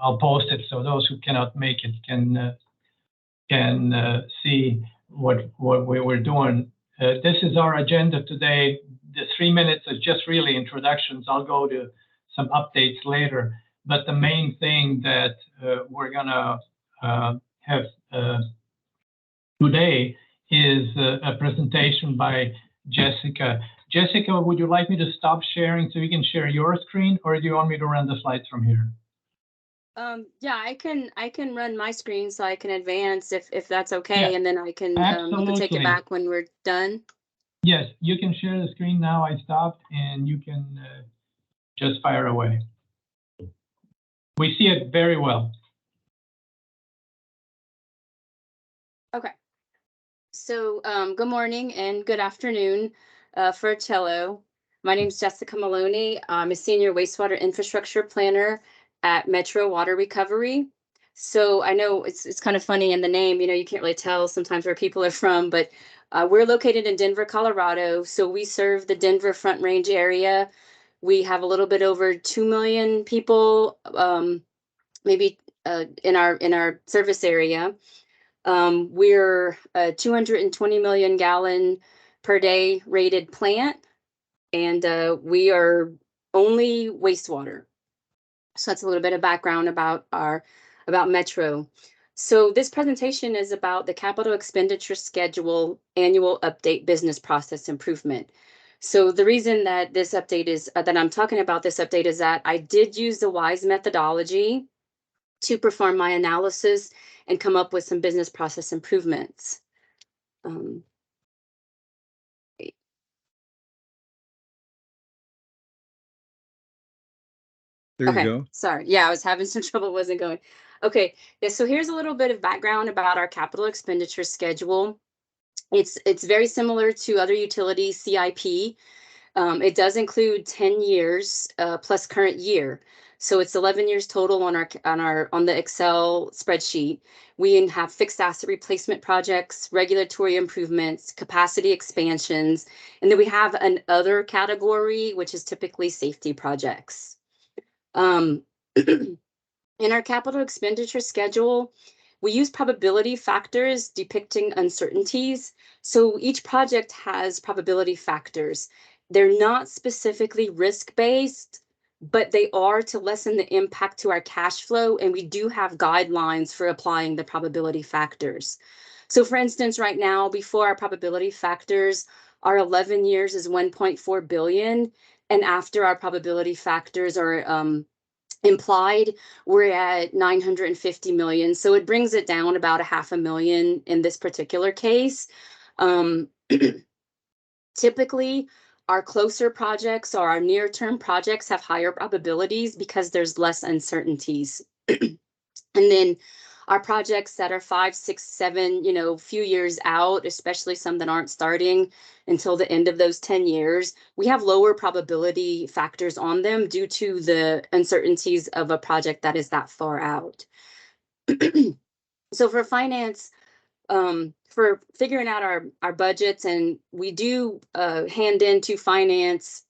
I'll post it so those who cannot make it can see what we were doing. This is our agenda today. The 3 minutes is just really introductions. I'll go to some updates later. But the main thing that we're gonna have today is a presentation by Jessica. Jessica, would you like me to stop sharing so you can share your screen, or do you want me to run the slides from here? Yeah, I can run my screen so I can advance if that's okay, yeah. And then I can you can take it back when we're done. Yes, you can share the screen now. I stopped, and you can just fire away. We see it very well. Okay. So good morning and good afternoon, Fratello. My name is Jessica Maloney. I'm a senior wastewater infrastructure planner at Metro Water Recovery. So I know it's kind of funny in the name, you know, you can't really tell sometimes where people are from, but we're located in Denver, Colorado. So we serve the Denver Front Range area. We have a little bit over 2 million people, maybe in our service area. We're a 220 million gallon per day rated plant, and we are only wastewater. So that's a little bit of background about Metro. So this presentation is about the Capital Expenditure Schedule Annual Update Business Process Improvement. So the reason that this update is that I'm talking about this update is that I did use the WISE methodology to perform my analysis and come up with some business process improvements. There you go. Sorry. Yeah, I was having some trouble, wasn't going. Okay. Yeah, so here's a little bit of background about our capital expenditure schedule. It's very similar to other utilities CIP. It does include 10 years plus current year. So it's 11 years total on the Excel spreadsheet. We have fixed asset replacement projects, regulatory improvements, capacity expansions, and then we have an other category, which is typically safety projects. In our capital expenditure schedule, we use probability factors depicting uncertainties. So each project has probability factors. They're not specifically risk-based, but they are to lessen the impact to our cash flow, and we do have guidelines for applying the probability factors. So for instance, right now, before our probability factors, our 11 years is 1.4 billion, and after our probability factors are implied, we're at 950 million. So it brings it down about $500,000 in this particular case. Typically, our closer projects or our near-term projects have higher probabilities because there's less uncertainties. And then our projects that are 5, 6, 7, you know, few years out, especially some that aren't starting until the end of those 10 years, we have lower probability factors on them due to the uncertainties of a project that is that far out. So for finance, for figuring out our budgets, and we do hand into finance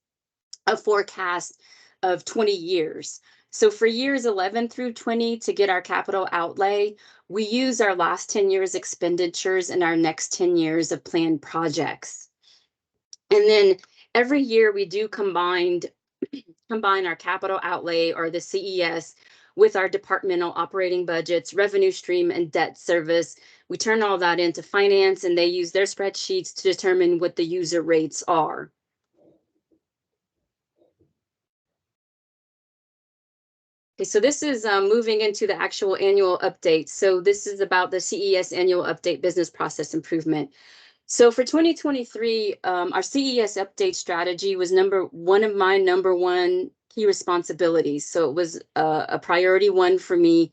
a forecast of 20 years. So for years 11 through 20 to get our capital outlay, we use our last 10 years expenditures and our next 10 years of planned projects. And then every year we do combine our capital outlay, or the CES, with our departmental operating budgets, revenue stream, and debt service. We turn all that into finance, and they use their spreadsheets to determine what the user rates are. Okay, so this is moving into the actual annual update. So this is about the CES annual update business process improvement. So for 2023, our CES update strategy was one of my number one key responsibilities. So it was a priority one for me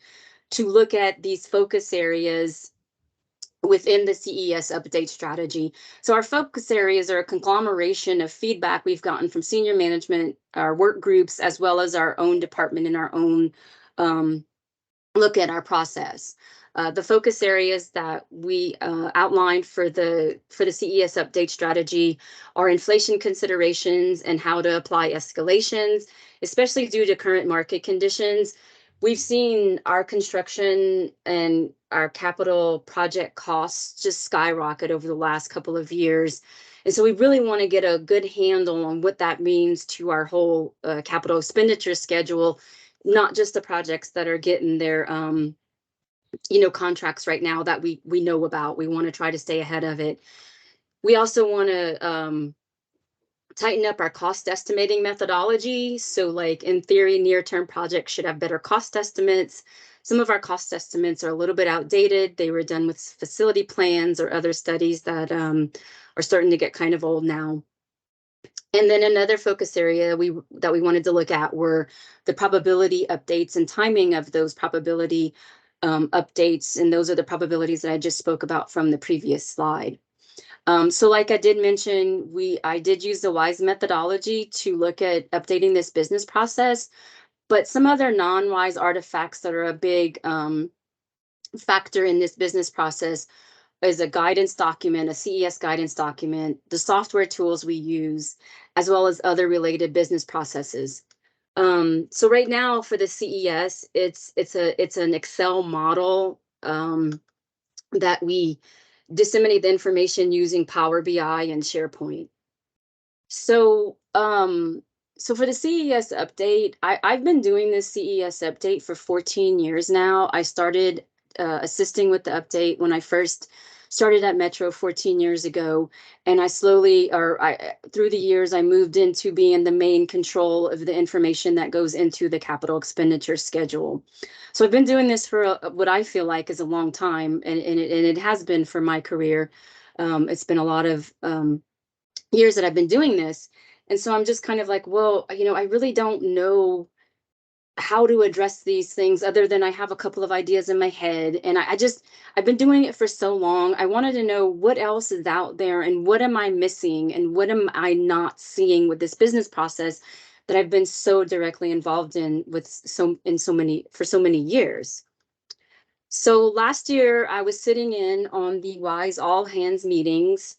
to look at these focus areas within the CES update strategy. So our focus areas are a conglomeration of feedback we've gotten from senior management, our work groups, as well as our own department and our own look at our process. The focus areas that we outlined for the CES update strategy are inflation considerations and how to apply escalations, especially due to current market conditions. we've seen our construction and our capital project costs just skyrocket over the last couple of years. And so we really want to get a good handle on what that means to our whole capital expenditure schedule, not just the projects that are getting their contracts right now that we know about. We want to try to stay ahead of it. We also want to tighten up our cost estimating methodology. So like in theory, near-term projects should have better cost estimates. Some of our cost estimates are a little bit outdated. They were done with facility plans or other studies that are starting to get kind of old now. And then another focus area that we wanted to look at were the probability updates and timing of those probability updates. And those are the probabilities that I just spoke about from the previous slide. So like I did mention, I did use the WISE methodology to look at updating this business process, but some other non-WISE artifacts that are a big factor in this business process is a guidance document, a CES guidance document, the software tools we use, as well as other related business processes. So right now for the CES, it's an Excel model that we disseminate the information using Power BI and SharePoint. So, so for the CES update, I've been doing this CES update for 14 years now. I started assisting with the update when I first started at Metro 14 years ago, and I slowly, through the years, I moved into being the main control of the information that goes into the capital expenditure schedule. So I've been doing this for what I feel like is a long time, and it has been for my career. It's been a lot of years that I've been doing this. And so I'm just kind of like, well, I really don't know how to address these things other than I have a couple of ideas in my head. And I've been doing it for so long. I wanted to know what else is out there and what am I missing and what am I not seeing with this business process that I've been so directly involved in for so many years. So last year I was sitting in on the WISE all hands meetings,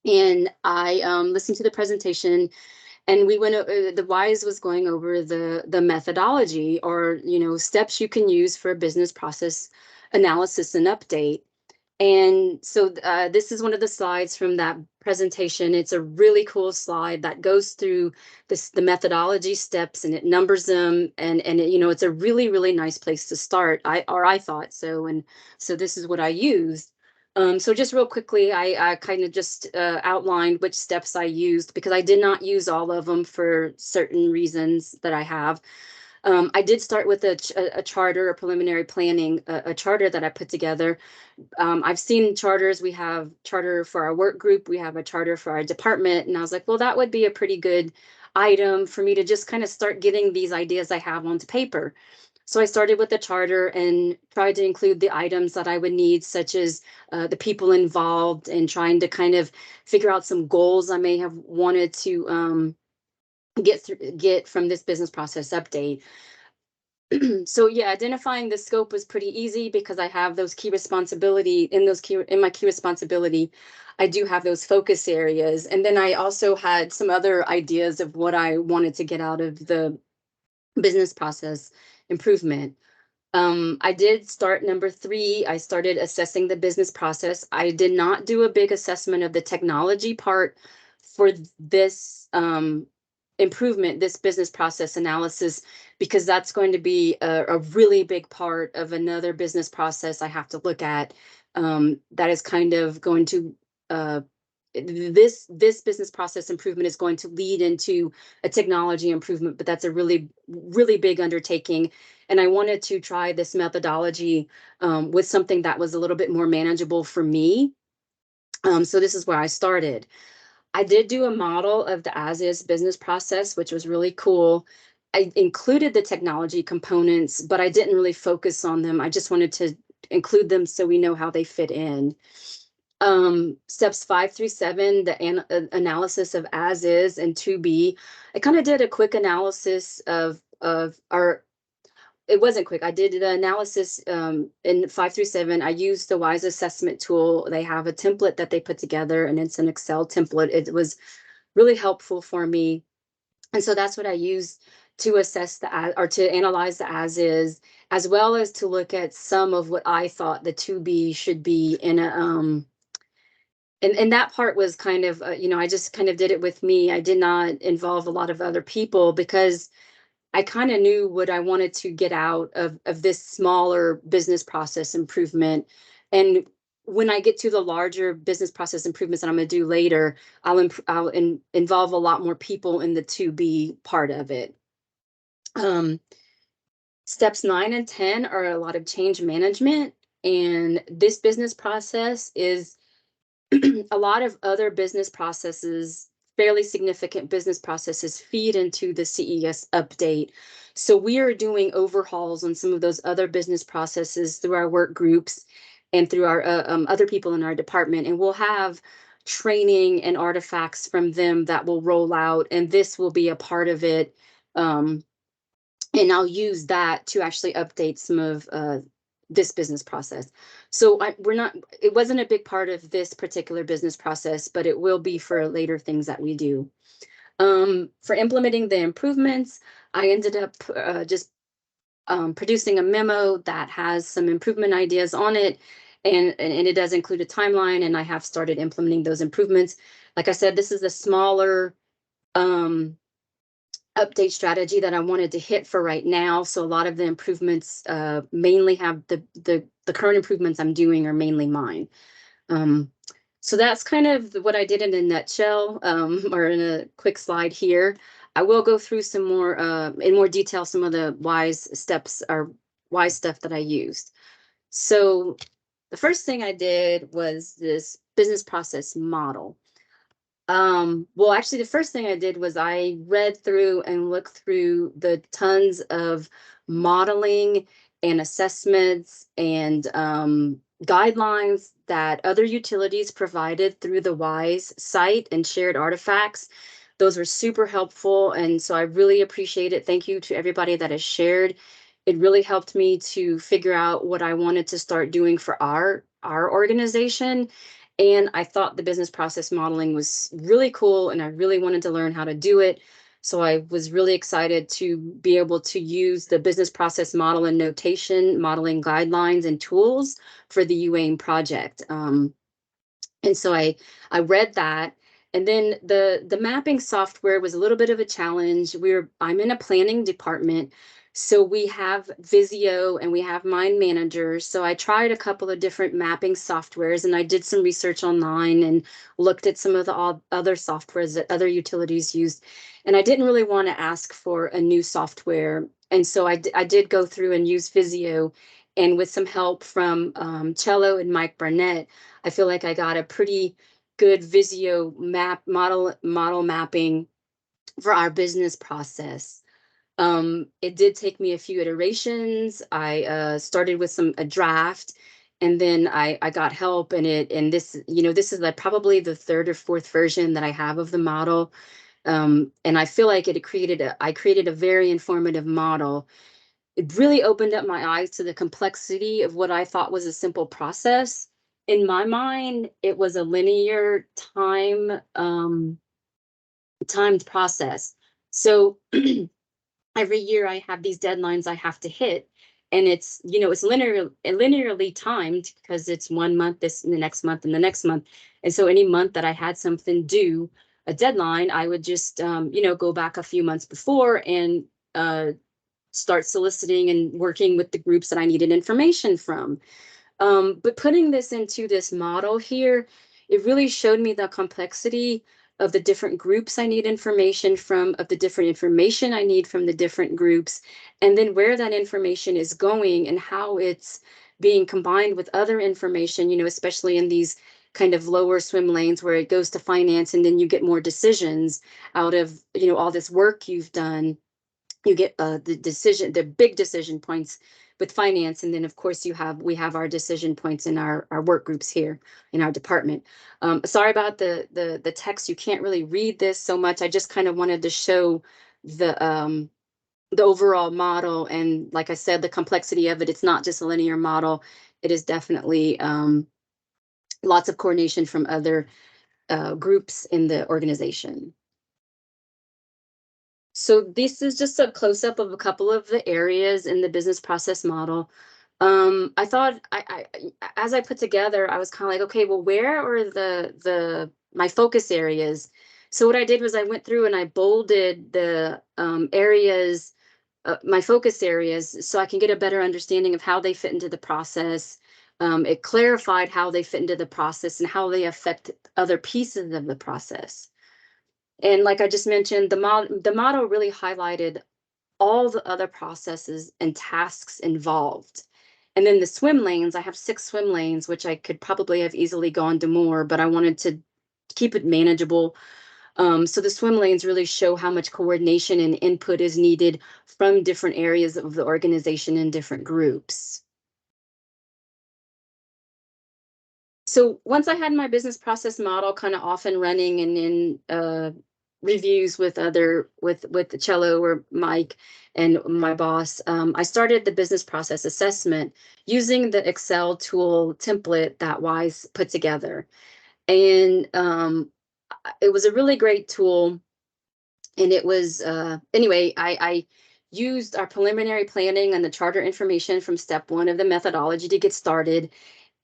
and I listened to the presentation, and we went. The WISE was going over the methodology, or steps you can use for a business process analysis and update. And so this is one of the slides from that presentation. It's a really cool slide that goes through the methodology steps, and it numbers them, and it's a really, really nice place to start. I thought so, and so this is what I used. So just real quickly, I kind of just outlined which steps I used, because I did not use all of them for certain reasons that I have. I did start with a charter, a preliminary planning, a charter that I put together. I've seen charters. We have charter for our work group. We have a charter for our department. And I was like, well, that would be a pretty good item for me to just kind of start getting these ideas I have onto paper. So I started with the charter and tried to include the items that I would need, such as the people involved, and trying to kind of figure out some goals I may have wanted to get from this business process update. So yeah, identifying the scope was pretty easy because I have those key responsibility in my key responsibility. I do have those focus areas. And then I also had some other ideas of what I wanted to get out of the business process improvement. I did start number 3. I started assessing the business process. I did not do a big assessment of the technology part for this improvement, this business process analysis, because that's going to be a really big part of another business process I have to look at. That is kind of going to this business process improvement is going to lead into a technology improvement, but that's a really, really big undertaking. And I wanted to try this methodology with something that was a little bit more manageable for me. So this is where I started. I did do a model of the as-is business process, which was really cool. I included the technology components, but I didn't really focus on them. I just wanted to include them so we know how they fit in. Steps 5 through 7, the analysis of as is and to be. I kind of did a quick analysis of our, it wasn't quick. I did the analysis in 5 through 7. I used the WISE assessment tool. They have a template that they put together, and it's an Excel template. It was really helpful for me. And so that's what I used to assess or to analyze the as is, as well as to look at some of what I thought the to be should be in a and that part was kind of I just kind of did it with me. I did not involve a lot of other people because I kind of knew what I wanted to get out of this smaller business process improvement. And when I get to the larger business process improvements that I'm going to do later, I'll involve a lot more people in the to be part of it. Steps 9 and 10 are a lot of change management, and this business process is a lot of other business processes, fairly significant business processes feed into the CES update. So we are doing overhauls on some of those other business processes through our work groups and through our other people in our department. And we'll have training and artifacts from them that will roll out, and this will be a part of it. And I'll use that to actually update some of this business process. So it wasn't a big part of this particular business process, but it will be for later things that we do. For implementing the improvements, I ended up just producing a memo that has some improvement ideas on it. And it does include a timeline, and I have started implementing those improvements. Like I said, this is a smaller update strategy that I wanted to hit for right now. So a lot of the improvements mainly have the current improvements I'm doing are mainly mine. So that's kind of what I did in a nutshell, or in a quick slide here. I will go through some more in more detail, some of the wise steps or wise stuff that I used. So the first thing I did was this business process model. Well, actually, the first thing I did was I read through and looked through the tons of modeling and assessments and guidelines that other utilities provided through the WISE site and shared artifacts. Those were super helpful, and so I really appreciate it. Thank you to everybody that has shared. It really helped me to figure out what I wanted to start doing for our organization. And I thought the business process modeling was really cool, and I really wanted to learn how to do it. So I was really excited to be able to use the business process model and notation, modeling guidelines and tools for the UAIM project. And so I read that. And then the mapping software was a little bit of a challenge. I'm in a planning department, so we have Visio and we have Mind Manager. So I tried a couple of different mapping softwares, and I did some research online and looked at some of the other softwares that other utilities used. And I didn't really want to ask for a new software. And so I did go through and use Visio. And with some help from Cello and Mike Barnett, I feel like I got a pretty good Visio model mapping for our business process. It did take me a few iterations. I started with a draft, and then I got help in it. And this is like probably the third or fourth version that I have of the model. And I feel like I created a very informative model. It really opened up my eyes to the complexity of what I thought was a simple process. In my mind, it was a linear timed process. So every year I have these deadlines I have to hit, and it's linearly timed because it's 1 month, this and the next month and the next month. And so any month that I had something due, a deadline, I would just go back a few months before and start soliciting and working with the groups that I needed information from. But putting this into this model here, it really showed me the complexity of the different groups I need information from, of the different information I need from the different groups, and then where that information is going and how it's being combined with other information, especially in these kind of lower swim lanes where it goes to finance, and then you get more decisions out of, all this work you've done. You get the big decision points with finance, and then of course we have our decision points in our work groups here in our department. Sorry about the text. You can't really read this so much. I just kind of wanted to show the overall model, and like I said, the complexity of it. It's not just a linear model. It is definitely lots of coordination from other groups in the organization. So this is just a close-up of a couple of the areas in the business process model. I thought as I put together, I was kind of like, okay, well, where are my focus areas? So what I did was I went through and I bolded the areas, my focus areas, so I can get a better understanding of how they fit into the process. It clarified how they fit into the process and how they affect other pieces of the process. And like I just mentioned, the model really highlighted all the other processes and tasks involved. And then the swim lanes, I have 6 swim lanes, which I could probably have easily gone to more, but I wanted to keep it manageable. So the swim lanes really show how much coordination and input is needed from different areas of the organization and different groups. So once I had my business process model kind of off and running and in reviews with the cello or Mike and my boss, I started the business process assessment using the Excel tool template that Wise put together. And it was a really great tool. And it was, anyway, I used our preliminary planning and the charter information from step 1 of the methodology to get started.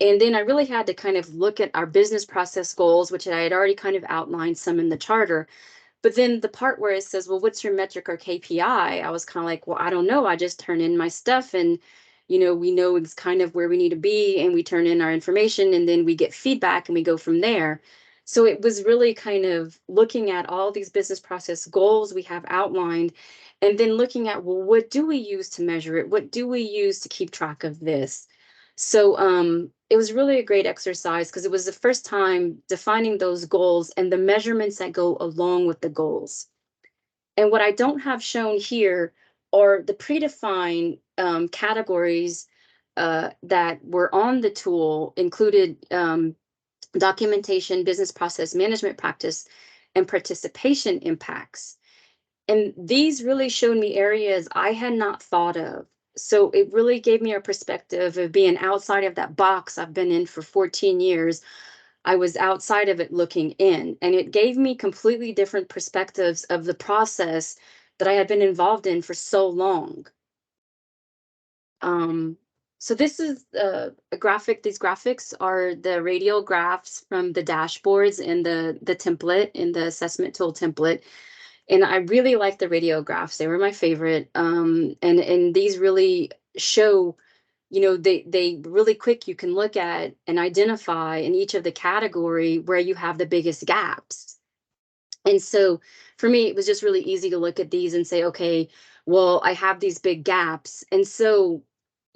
And then I really had to kind of look at our business process goals, which I had already kind of outlined some in the charter. But then the part where it says, well, what's your metric or KPI? I was kind of like, well, I don't know. I just turn in my stuff and, we know it's kind of where we need to be and we turn in our information and then we get feedback and we go from there. So it was really kind of looking at all these business process goals we have outlined and then looking at, well, what do we use to measure it? What do we use to keep track of this? So it was really a great exercise because it was the first time defining those goals and the measurements that go along with the goals. And what I don't have shown here are the predefined categories that were on the tool, included documentation, business process management practice, and participation impacts. And these really showed me areas I had not thought of. So it really gave me a perspective of being outside of that box I've been in for 14 years. I was outside of it looking in, and it gave me completely different perspectives of the process that I had been involved in for so long. So this is a graphic. These graphics are the radial graphs from the dashboards in the template, in the assessment tool template. And I really like the radiographs. They were my favorite. And these really show, they really quick, you can look at and identify in each of the category where you have the biggest gaps. And so for me, it was just really easy to look at these and say, okay, well, I have these big gaps. And so,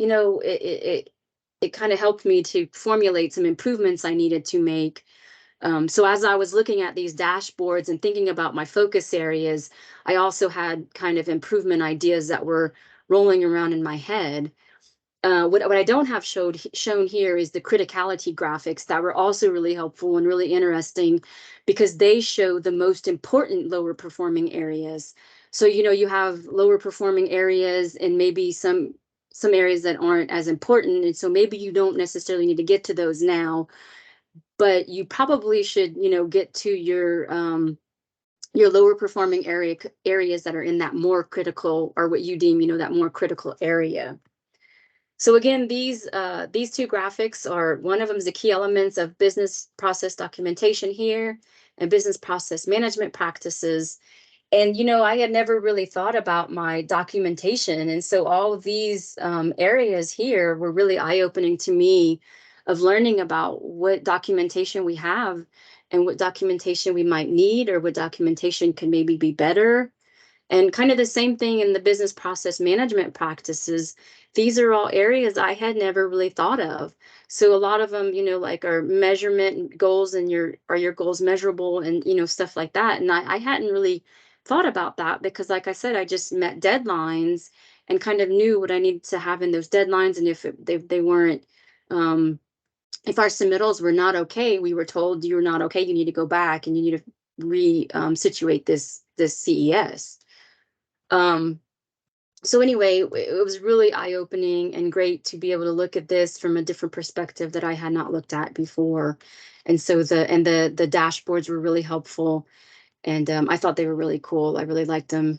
it kind of helped me to formulate some improvements I needed to make. So as I was looking at these dashboards and thinking about my focus areas, I also had kind of improvement ideas that were rolling around in my head. What I don't have shown here is the criticality graphics that were also really helpful and really interesting because they show the most important lower performing areas. So, you have lower performing areas and maybe some areas that aren't as important. And so maybe you don't necessarily need to get to those now, but you probably should, get to your lower performing areas that are in that more critical, or what you deem, that more critical area. So again, these 2 graphics are, one of them is the key elements of business process documentation here and business process management practices. And, I had never really thought about my documentation. And so all of these areas here were really eye-opening to me of learning about what documentation we have and what documentation we might need, or what documentation can maybe be better. And kind of the same thing in the business process management practices. These are all areas I had never really thought of. So a lot of them, like are measurement goals, and are your goals measurable, and, stuff like that. And I hadn't really thought about that because, like I said, I just met deadlines and kind of knew what I needed to have in those deadlines. And if they weren't, if our submittals were not okay, we were told you're not okay, you need to go back and you need to situate this CES. So anyway, it was really eye-opening and great to be able to look at this from a different perspective that I had not looked at before. And so the dashboards were really helpful, and I thought they were really cool. I really liked them.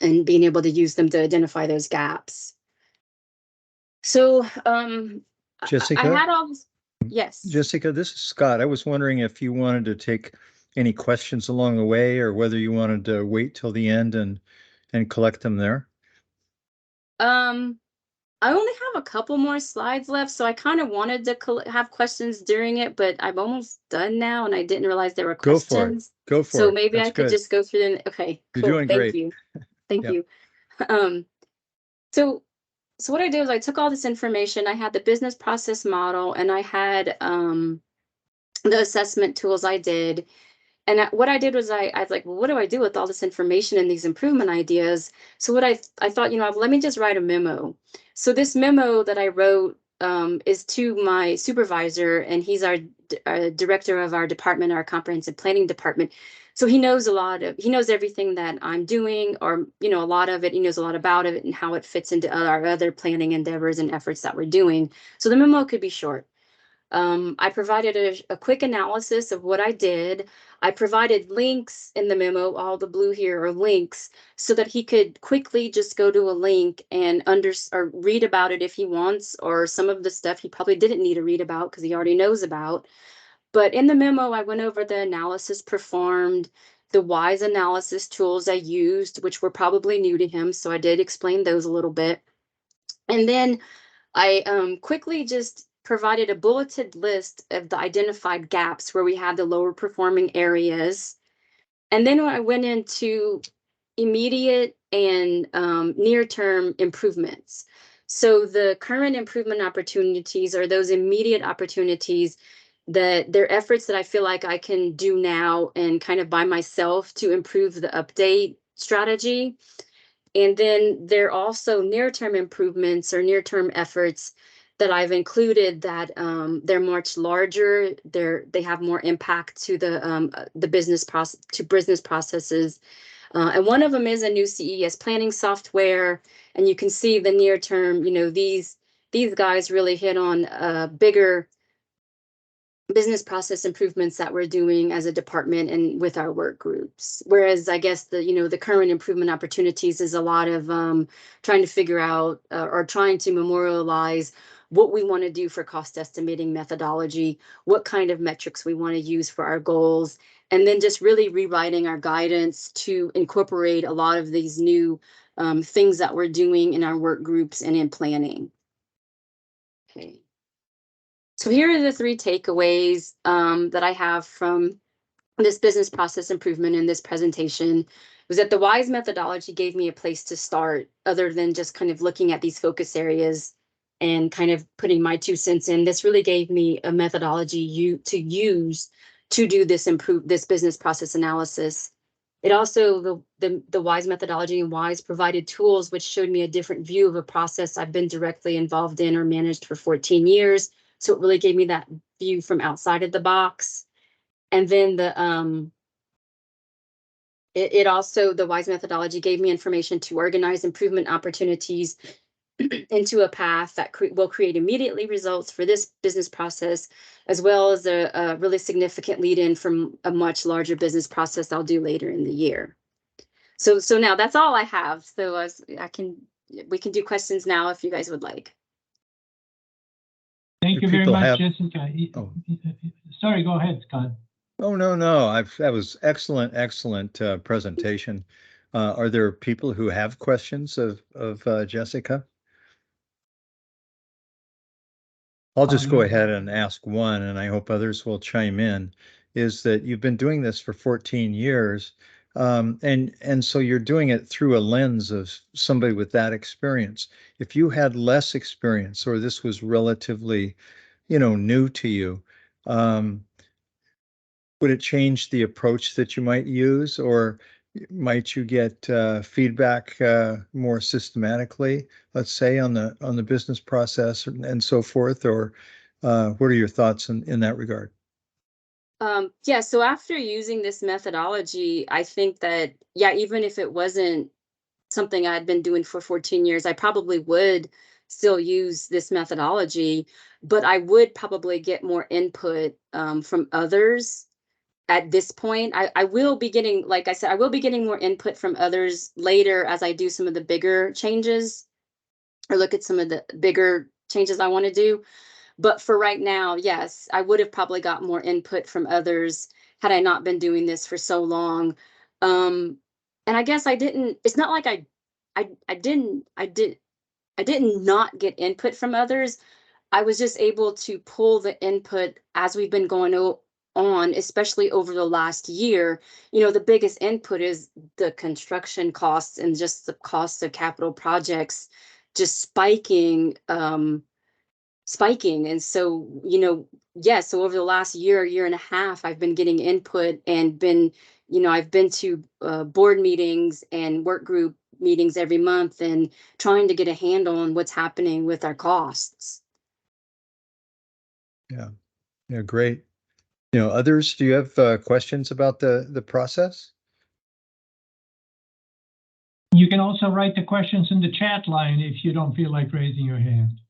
and being able to use them to identify those gaps. So Jessica? I had all this. Yes. Jessica, this is Scott. I was wondering if you wanted to take any questions along the way, or whether you wanted to wait till the end and collect them there. I only have a couple more slides left, so I kind of wanted to have questions during it, but I'm almost done now, and I didn't realize there were questions. Go for it. So maybe That's I could good. just go through them. Okay, You're cool. doing Thank great. you. Thank Yep. you. So what I did was I took all this information. I had the business process model, and I had the assessment tools I did. And what I did was I was like, well, what do I do with all this information and these improvement ideas? So what I thought, let me just write a memo. So this memo that I wrote is to my supervisor, and he's our director of our department, our comprehensive planning department. So he knows everything that I'm doing, or, a lot of it. He knows a lot about it and how it fits into our other planning endeavors and efforts that we're doing. So the memo could be short. I provided a quick analysis of what I did. I provided links in the memo. All the blue here are links, so that he could quickly just go to a link and or read about it if he wants, or some of the stuff he probably didn't need to read about because he already knows about. But in the memo, I went over the analysis performed, the WISE analysis tools I used, which were probably new to him. So I did explain those a little bit. And then I quickly just provided a bulleted list of the identified gaps where we had the lower performing areas. And then I went into immediate and near-term improvements. So the current improvement opportunities are those immediate opportunities that they're efforts that I feel like I can do now and kind of by myself to improve the update strategy. And then there are also near-term improvements or near-term efforts that I've included that they're much larger. They have more impact to the business processes. And one of them is a new CES planning software. And you can see the near term, these guys really hit on bigger business process improvements that we're doing as a department and with our work groups. Whereas I guess the current improvement opportunities is a lot of trying to figure out or trying to memorialize what we want to do for cost estimating methodology, what kind of metrics we want to use for our goals, and then just really rewriting our guidance to incorporate a lot of these new things that we're doing in our work groups and in planning. Okay. So here are the 3 takeaways that I have from this business process improvement in this presentation. Was that the WISE methodology gave me a place to start, other than just kind of looking at these focus areas and kind of putting my 2 cents in. This really gave me a methodology to use to do this business process analysis. It also, the WISE methodology and WISE provided tools which showed me a different view of a process I've been directly involved in or managed for 14 years. So it really gave me that view from outside of the box. And then the WISE methodology gave me information to organize improvement opportunities into a path that will create immediately results for this business process, as well as a really significant lead in from a much larger business process I'll do later in the year. So now that's all I have. So we can do questions now if you guys would like. Thank you very much, Jessica. Oh. Sorry, go ahead, Scott. Oh, no. That was excellent presentation. Are there people who have questions of Jessica? I'll just go ahead and ask one, and I hope others will chime in, is that you've been doing this for 14 years, and so you're doing it through a lens of somebody with that experience. If you had less experience, or this was relatively, new to you, would it change the approach that you might use, or might you get feedback more systematically, let's say, on the business process and so forth? Or what are your thoughts in that regard? Yeah, so after using this methodology, I think that, even if it wasn't something I'd been doing for 14 years, I probably would still use this methodology, but I would probably get more input from others at this point. I will be getting, like I said, I will be getting more input from others later as I do some of the bigger changes or look at some of the bigger changes I want to do. But for right now, yes, I would have probably got more input from others had I not been doing this for so long. And I guess I didn't, it's not like I didn't not get input from others. I was just able to pull the input as we've been going on, especially over the last year. The biggest input is the construction costs and just the cost of capital projects just spiking. And so, so over the last year and a half, I've been getting input and I've been to board meetings and work group meetings every month and trying to get a handle on what's happening with our costs. Yeah. Yeah, great. Others, do you have questions about the process? You can also write the questions in the chat line if you don't feel like raising your hand.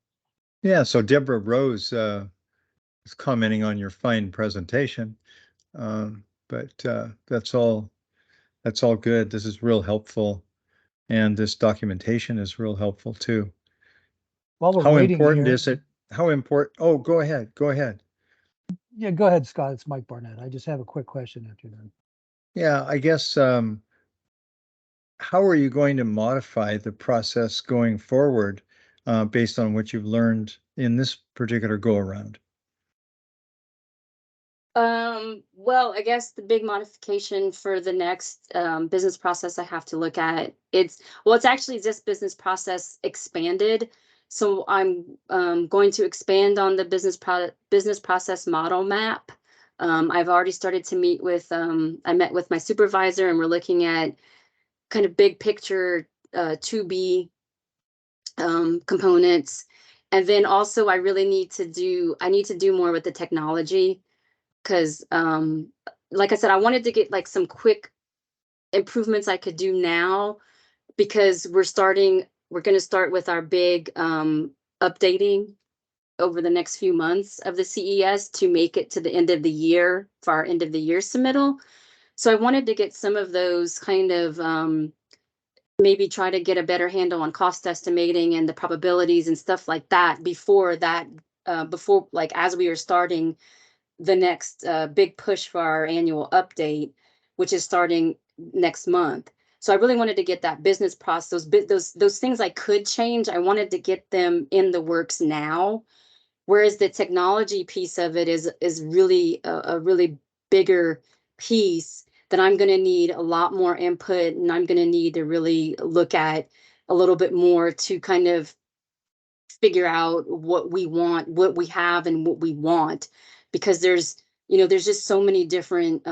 Yeah, so Deborah Rose is commenting on your fine presentation, but that's all good. This is real helpful, and this documentation is real helpful too. While we're How waiting important here, is it? How important? Oh, go ahead. Yeah, go ahead, Scott. It's Mike Barnett. I just have a quick question after that. Yeah, I guess, how are you going to modify the process going forward based on what you've learned in this particular go around? Well, I guess the big modification for the next business process I have to look at, it's actually just business process expanded. So I'm going to expand on the business process model map. I've already started to meet with, I met with my supervisor, and we're looking at kind of big picture 2B components. And then also I need to do more with the technology. Because like I said, I wanted to get like some quick improvements I could do now, because we're going to start with our big updating over the next few months of the CES to make it to the end of the year for our end of the year submittal. So I wanted to get some of those kind of maybe try to get a better handle on cost estimating and the probabilities and stuff like that before like as we are starting the next big push for our annual update, which is starting next month. So I really wanted to get that business process, those things I could change. I wanted to get them in the works now, whereas the technology piece of it is really a really bigger piece that I'm going to need a lot more input, and I'm going to need to really look at a little bit more to kind of figure out what we want, what we have, and what we want, because there's just so many different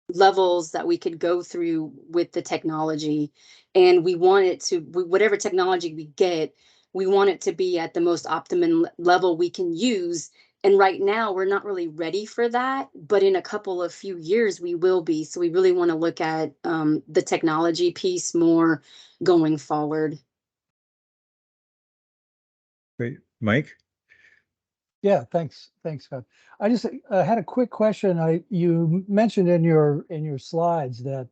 levels that we could go through with the technology, and we want it to, whatever technology we get, we want it to be at the most optimum level we can use. And right now we're not really ready for that, but in a couple of few years we will be. So we really want to look at the technology piece more going forward. Great. Mike? Yeah, thanks, Scott. I just had a quick question. You mentioned in your slides that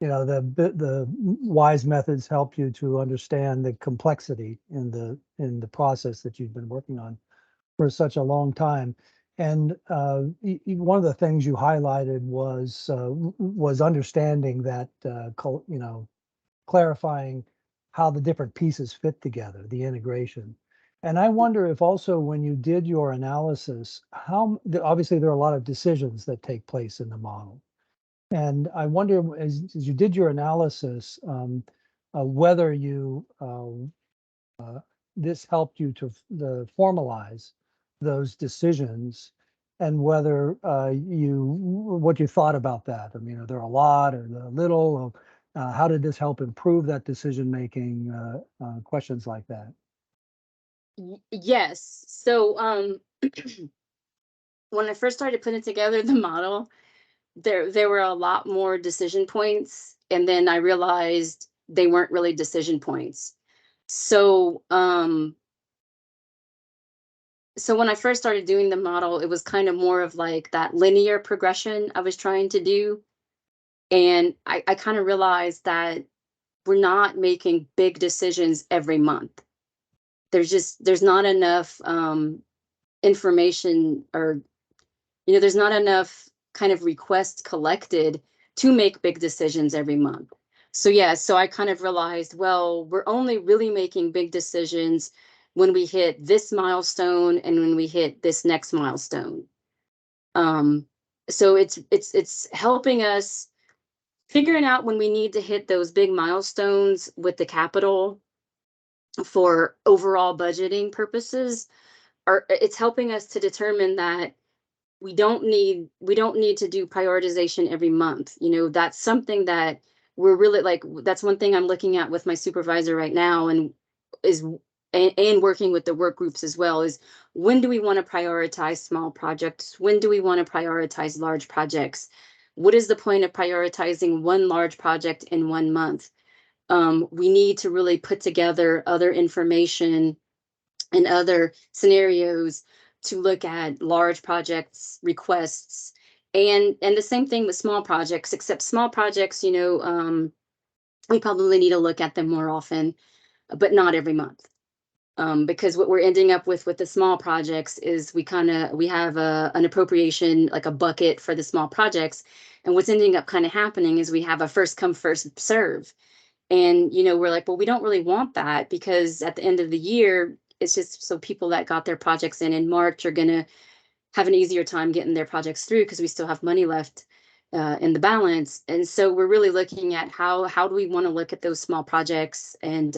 the WISE methods help you to understand the complexity in the process that you've been working on for such a long time. And one of the things you highlighted was understanding that clarifying how the different pieces fit together, the integration. And I wonder if also when you did your analysis, obviously there are a lot of decisions that take place in the model. And I wonder, as you did your analysis, whether this helped you to formalize those decisions, and whether what you thought about that. I mean, are there a lot or a little? How did this help improve that decision making? Questions like that. Yes. So when I first started putting together the model, there were a lot more decision points, and then I realized they weren't really decision points. So so when I first started doing the model, it was kind of more of like that linear progression I was trying to do. And I kind of realized that we're not making big decisions every month. There's not enough information, or, there's not enough kind of requests collected to make big decisions every month. So yeah, so I kind of realized, well, we're only really making big decisions when we hit this milestone and when we hit this next milestone. So it's helping us figuring out when we need to hit those big milestones with the capital for overall budgeting purposes, or it's helping us to determine that we don't need to do prioritization every month. That's something that we're really like, that's one thing I'm looking at with my supervisor right now, and working with the work groups as well, is when do we want to prioritize small projects? When do we want to prioritize large projects? What is the point of prioritizing one large project in 1 month? We need to really put together other information and other scenarios to look at large projects requests, and the same thing with small projects, except small projects, we probably need to look at them more often, but not every month. Because what we're ending up with the small projects is we have an appropriation, like a bucket for the small projects. And what's ending up kind of happening is we have a first come, first serve. And, we're like, well, we don't really want that, because at the end of the year, it's just so people that got their projects in March are going to have an easier time getting their projects through, because we still have money left in the balance. And so we're really looking at how do we want to look at those small projects and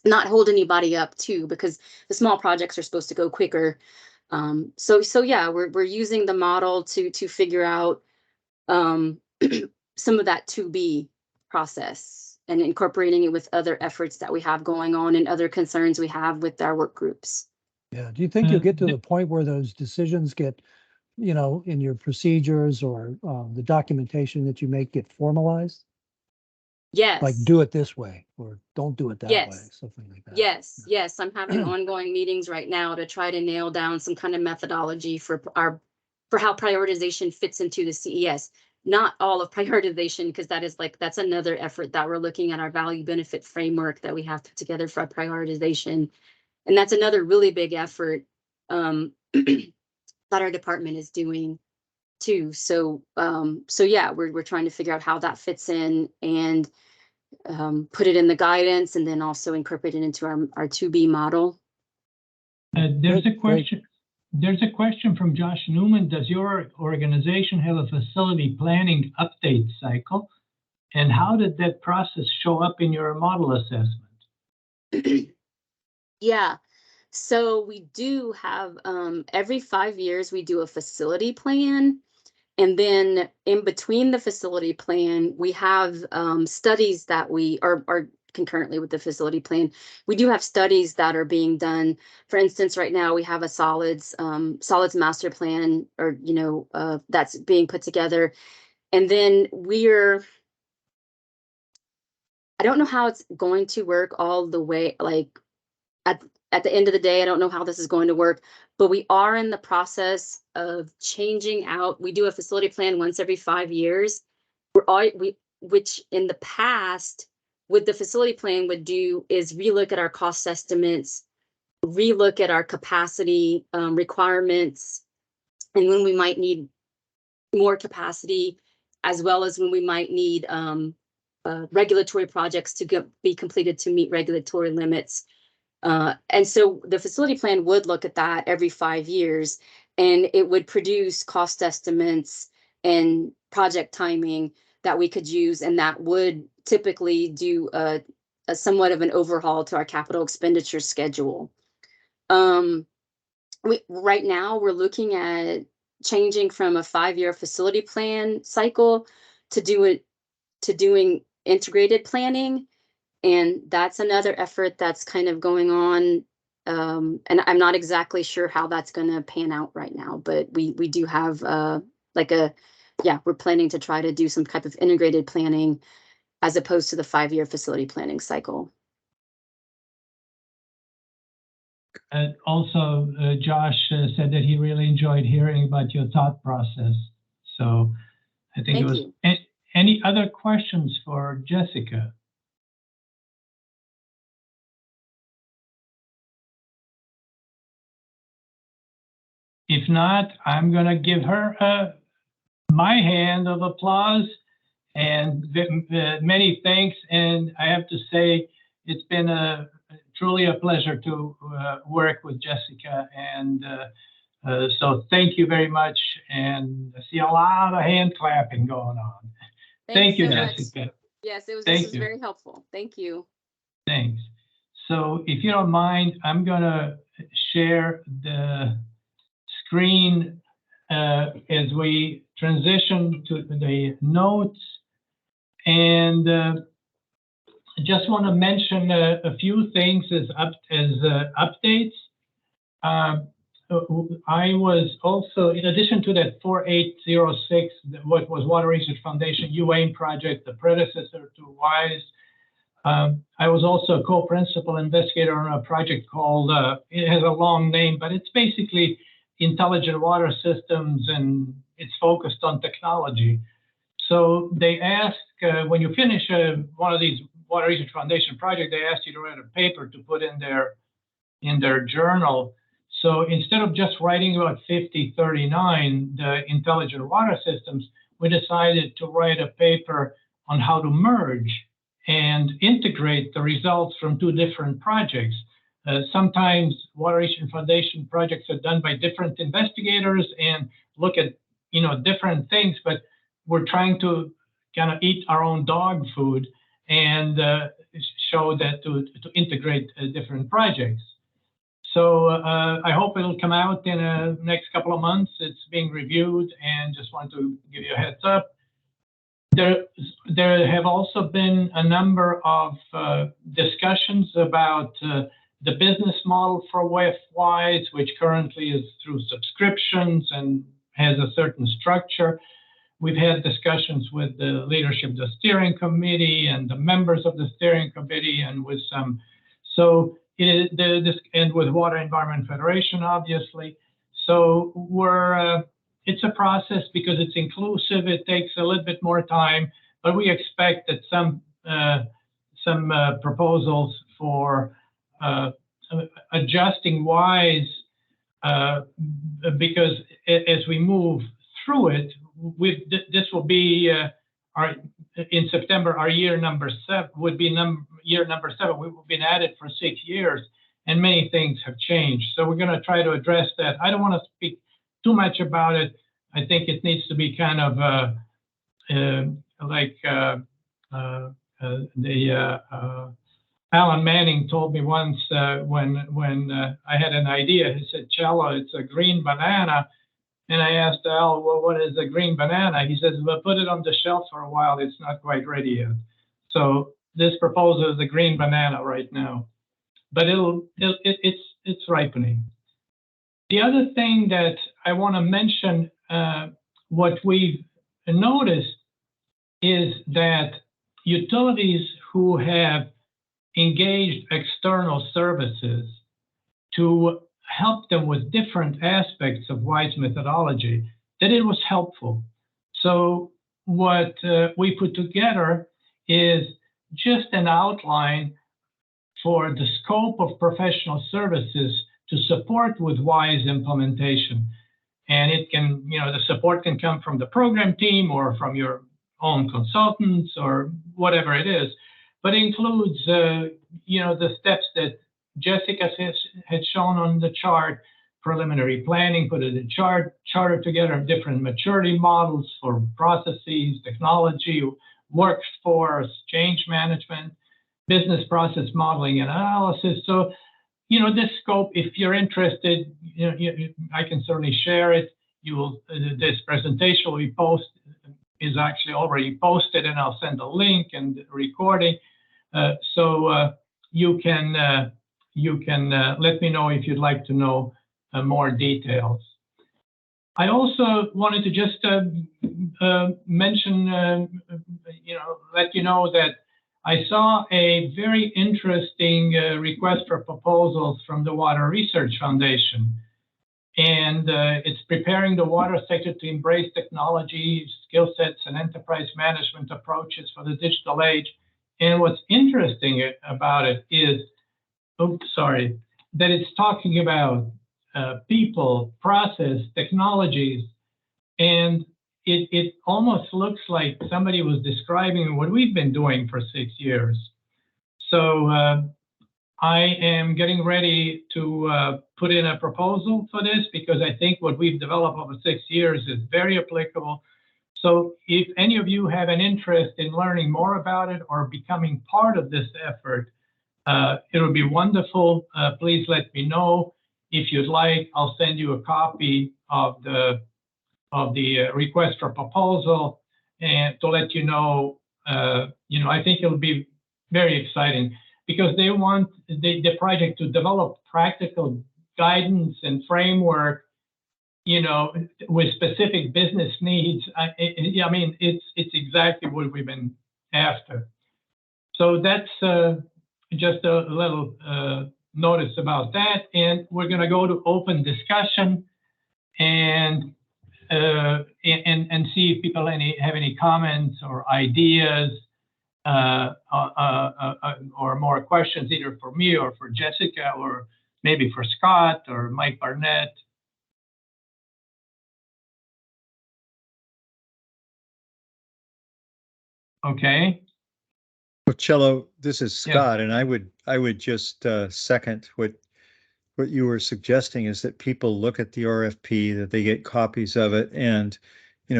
not hold anybody up too, because the small projects are supposed to go quicker. So yeah, we're using the model to figure out some of that to-be process and incorporating it with other efforts that we have going on and other concerns we have with our work groups. Yeah. Do you think you'll get to the point where those decisions get, in your procedures or the documentation that you make get formalized? Yes. Like do it this way or don't do it that way, Yes. something like that. Yes. I'm having ongoing meetings right now to try to nail down some kind of methodology for how prioritization fits into the CES. Not all of prioritization, because that's another effort that we're looking at, our value benefit framework that we have put together for our prioritization. And that's another really big effort that our department is doing too. So yeah, we're trying to figure out how that fits in and put it in the guidance, and then also incorporate it into our to-be model. There's a question from Josh Newman. Does your organization have a facility planning update cycle? And how did that process show up in your model assessment? Yeah, so we do have, every 5 years, we do a facility plan. And then in between the facility plan, we have studies that we are concurrently with the facility plan. We do have studies that are being done. For instance, right now we have a solids master plan, or that's being put together. And then I don't know how it's going to work all the way, like at the end of the day, I don't know how this is going to work, but we are in the process of changing out. We do a facility plan once every 5 years. Which in the past, what the facility plan would do is relook at our cost estimates, relook at our capacity requirements, and when we might need more capacity, as well as when we might need regulatory projects to be completed to meet regulatory limits. And so the facility plan would look at that every 5 years, and it would produce cost estimates and project timing that we could use, and that would typically do a somewhat of an overhaul to our capital expenditure schedule. Right now we're looking at changing from a 5-year facility plan cycle to doing integrated planning. And that's another effort that's kind of going on. And I'm not exactly sure how that's going to pan out right now, but we do have we're planning to try to do some type of integrated planning as opposed to the 5-year facility planning cycle. Also, Josh said that he really enjoyed hearing about your thought process. So I think Thank it was. you. Any other questions for Jessica? If not, I'm going to give her my hand of applause and many thanks. And I have to say, it's been truly a pleasure to work with Jessica. And so thank you very much. And I see a lot of hand clapping going on. Thank you, so much. Jessica. Yes, this Thank was you. very helpful. Thank you. Thanks. So if you don't mind, I'm going to share the screen as we transition to the notes. And I just want to mention a few things as updates. I was also, in addition to that 4806, what was Water Research Foundation UAIM project, the predecessor to WISE, I was also a co-principal investigator on a project called, it has a long name, but it's basically intelligent water systems, and it's focused on technology. So they ask, when you finish one of these Water Research Foundation projects, they ask you to write a paper to put in their journal. So instead of just writing about 5039, the intelligent water systems, we decided to write a paper on how to merge and integrate the results from two different projects. Sometimes Water Research Foundation projects are done by different investigators and look at different things, but we're trying to kind of eat our own dog food and show that to integrate different projects. So I hope it'll come out in the next couple of months. It's being reviewed, and just want to give you a heads up. There have also been a number of discussions about the business model for WISE, which currently is through subscriptions and has a certain structure. We've had discussions with the leadership of the steering committee and the members of the steering committee, and with some, so and with Water Environment Federation, obviously. So it's a process because it's inclusive. It takes a little bit more time, but we expect that some proposals for adjusting WISE, because as we move through it, this will be in September, our year number 7 would be year number 7. We've been at it for 6 years, and many things have changed. So we're going to try to address that. I don't want to speak too much about it. I think it needs to be kind of like Alan Manning told me once when I had an idea. He said, "Cello, it's a green banana." And I asked Al, "Well, what is a green banana?" He says, "Well, put it on the shelf for a while. It's not quite ready yet." So this proposal is a green banana right now, but it's ripening. The other thing that I want to mention, what we've noticed is that utilities who have engaged external services to help them with different aspects of WISE methodology, that it was helpful. So what we put together is just an outline for the scope of professional services to support with WISE implementation. And it can, the support can come from the program team or from your own consultants or whatever it is, but it includes, the steps that Jessica had shown on the chart: preliminary planning, put it in charter together, different maturity models for processes, technology, workforce, change management, business process modeling and analysis. So, this scope, if you're interested, I can certainly share it. This presentation will be is actually already posted, and I'll send a link and the recording. So you can let me know if you'd like to know more details. I also wanted to just mention, let you know that I saw a very interesting request for proposals from the Water Research Foundation. And it's preparing the water sector to embrace technology, skill sets, and enterprise management approaches for the digital age. And what's interesting about it is, that it's talking about people, process, technologies, and it almost looks like somebody was describing what we've been doing for 6 years. So I am getting ready to put in a proposal for this because I think what we've developed over 6 years is very applicable. So if any of you have an interest in learning more about it or becoming part of this effort, it would be wonderful. Please let me know. If you'd like, I'll send you a copy of the request for proposal, and to let you know, I think it'll be very exciting because they want the project to develop practical guidance and framework, with specific business needs. I mean, it's exactly what we've been after. So that's just a little notice about that, and we're going to go to open discussion and see if people have any comments or ideas or more questions, either for me or for Jessica or maybe for Scott or Mike Barnett. Okay. Well, Cello, this is Yeah. Scott, and I would just second what you were suggesting, is that people look at the RFP, that they get copies of it, and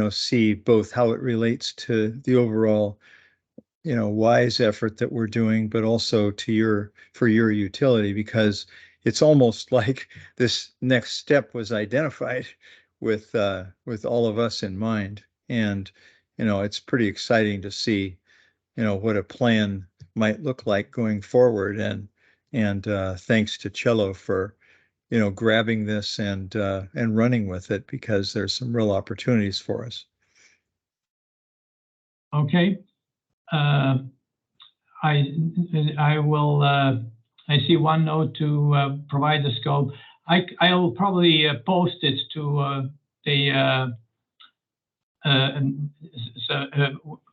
see both how it relates to the overall WISE effort that we're doing, but also for your utility, because it's almost like this next step was identified with all of us in mind. And it's pretty exciting to see what a plan might look like going forward. And thanks to Cello for grabbing this and running with it, because there's some real opportunities for us. Okay. I will. I see one note to provide the scope. I'll probably post it to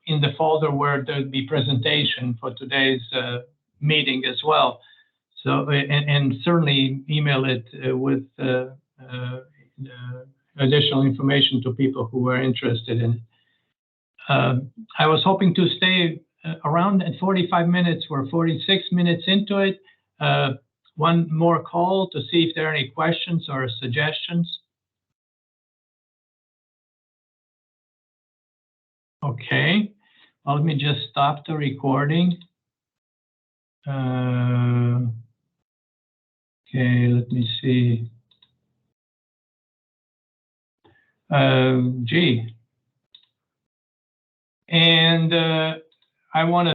in the folder where there'll be presentation for today's meeting as well. So and certainly email it with additional information to people who are interested in it. I was hoping to stay around at 45 minutes. We're 46 minutes into it. One more call to see if there are any questions or suggestions. Okay, well, let me just stop the recording. Okay, let me see. Gee. And I want to